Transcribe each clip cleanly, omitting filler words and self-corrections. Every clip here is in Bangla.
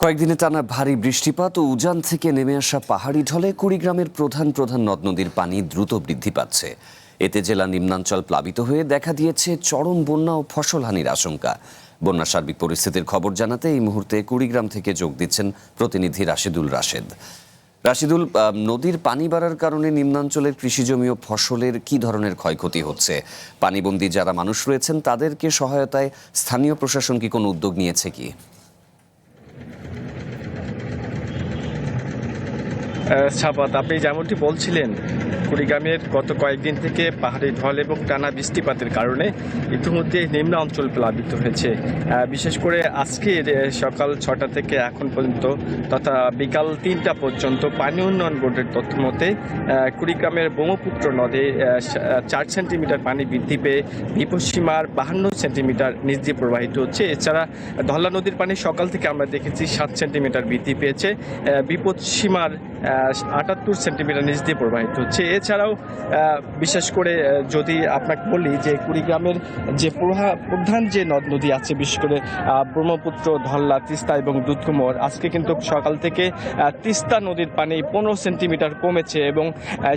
কয়েকদিনে টানা ভারী বৃষ্টিপাত ও উজান থেকে নেমে আসা পাহাড়ি ঢলে কুড়িগ্রামের প্রধান প্রধান নদ নদীর পানি দ্রুত বৃদ্ধি পাচ্ছে। এতে জেলা নিম্নাঞ্চল প্লাবিত হয়ে দেখা দিয়েছে চরম বন্যা ও ফসলহানির আশঙ্কা। বন্যার সার্বিক পরিস্থিতির খবর জানাতে এই মুহূর্তে কুড়িগ্রাম থেকে যোগ দিচ্ছেন প্রতিনিধি রাশিদুল রাশেদ। রাশিদুল, নদীর পানি বাড়ার কারণে নিম্নাঞ্চলের কৃষিজমি ও ফসলের কি ধরনের ক্ষয়ক্ষতি হচ্ছে? পানিবন্দী যারা মানুষ রয়েছেন তাদেরকে সহায়তায় স্থানীয় প্রশাসন কি কোনো উদ্যোগ নিয়েছে কি? সাবাত, আপনি যেমনটি বলছিলেন, কুড়িগ্রামের গত কয়েকদিন থেকে পাহাড়ি ঢল এবং টানা বৃষ্টিপাতের কারণে ইতিমধ্যে নিম্ন অঞ্চল প্লাবিত হয়েছে। বিশেষ করে আজকে সকাল 6টা থেকে এখন পর্যন্ত তথা বিকাল 3টা পর্যন্ত পানি উন্নয়ন বোর্ডের তথ্য মতে কুড়িগ্রামের ব্রহ্মপুত্র নদে 4 সেন্টিমিটার পানি বৃদ্ধি পেয়ে বিপদসীমার 52 সেন্টিমিটার নিচ দিয়ে প্রবাহিত হচ্ছে। এছাড়া ধলা নদীর পানি সকাল থেকে আমরা দেখেছি 7 সেন্টিমিটার বৃদ্ধি পেয়েছে, বিপদসীমার 78 সেন্টিমিটার নিচ দিয়ে প্রবাহিত হচ্ছে। এছাড়াও বিশেষ করে যদি আপনাকে বলি যে কুড়িগ্রামের যে প্রধান যে নদ নদী আছে, বিশেষ করে ব্রহ্মপুত্র, ধল্লা, তিস্তা এবং দুধকুমোর, আজকে কিন্তু সকাল থেকে তিস্তা নদীর পানি 15 সেন্টিমিটার কমেছে এবং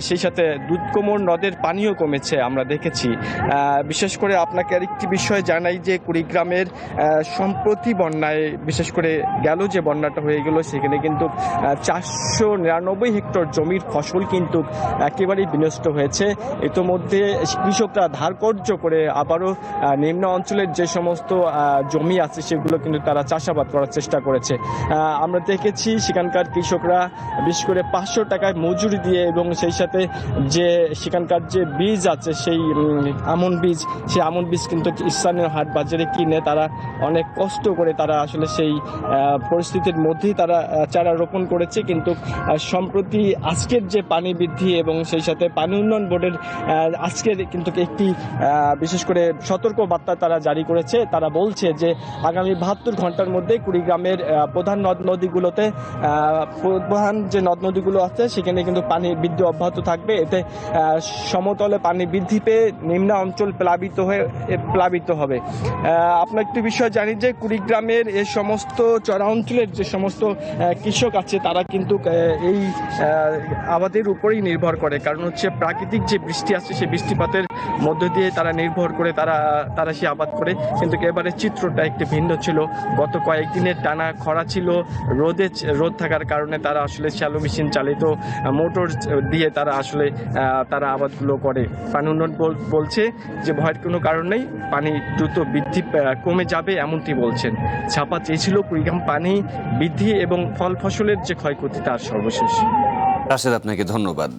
সেই সাথে দুধকুমোর নদের পানিও কমেছে আমরা দেখেছি। বিশেষ করে আপনাকে আরেকটি বিষয় জানাই যে কুড়িগ্রামের সম্প্রতি বন্যায়, বিশেষ করে গেল যে বন্যাটা হয়ে গেল, সেখানে কিন্তু 499 হেক্টর জমির ফসল কিন্তু একেবারেই বিনষ্ট হয়েছে। ইতোমধ্যে কৃষকরা ধারকর্য করে আবারও নিম্ন অঞ্চলের যে সমস্ত জমি আছে সেগুলো কিন্তু তারা চাষাবাদ করার চেষ্টা করেছে। আমরা দেখেছি সেখানকার কৃষকরা বিশেষ করে 500 টাকায় মজুরি দিয়ে এবং সেই সাথে যে সেখানকার যে বীজ আছে সেই আমন বীজ, সেই আমন বীজ কিন্তু স্থানীয় হাট বাজারে কিনে তারা অনেক কষ্ট করে তারা আসলে সেই পরিস্থিতির মধ্যেই তারা চারা রোপণ করেছে। কিন্তু সম্প্রতি আজকের যে পানি বৃদ্ধি এবং সেই সাথে পানি উন্নয়ন বোর্ডের আজকের কিন্তু একটি বিশেষ করে সতর্ক বার্তা তারা জারি করেছে। তারা বলছে যে আগামী 72 ঘন্টার মধ্যে কুড়িগ্রামের প্রধান নদ নদীগুলোতে প্রধান যে নদ নদীগুলো আছে সেখানে কিন্তু পানি বৃদ্ধি অব্যাহত থাকবে। এতে সমতলে পানি বৃদ্ধি পেয়ে নিম্ন অঞ্চল প্লাবিত হবে। আপনার একটি বিষয় জানি যে কুড়িগ্রামের এই সমস্ত চড়া অঞ্চলের যে সমস্ত কৃষক আছে তারা কিন্তু এই আবাদের উপরেই নির্ভর করে, কারণ হচ্ছে প্রাকৃতিক যে বৃষ্টি আছে সেই বৃষ্টিপাতের মধ্য দিয়ে তারা নির্ভর করে তারা সে আবাদ করে। কিন্তু এবারে চিত্রটা একটু ভিন্ন ছিল। গত কয়েকদিনের টানা খরা ছিল, রোদ থাকার কারণে তারা আসলে শ্যালো মেশিন চালিত মোটর দিয়ে তারা আসলে তারা আবাদগুলো করে। পানি উন্নয়ন বলছে যে ভয়ের কোনো কারণ নেই, পানি দ্রুত বৃদ্ধি কমে যাবে এমনটি বলছেন। ছাপা চেয়েছিল কুড়িগ্রাম পানি বৃদ্ধি এবং ফল ফসলের যে ক্ষয়ক্ষতি তার সর্বশেষ। রাশেদ, আপনাকে ধন্যবাদ।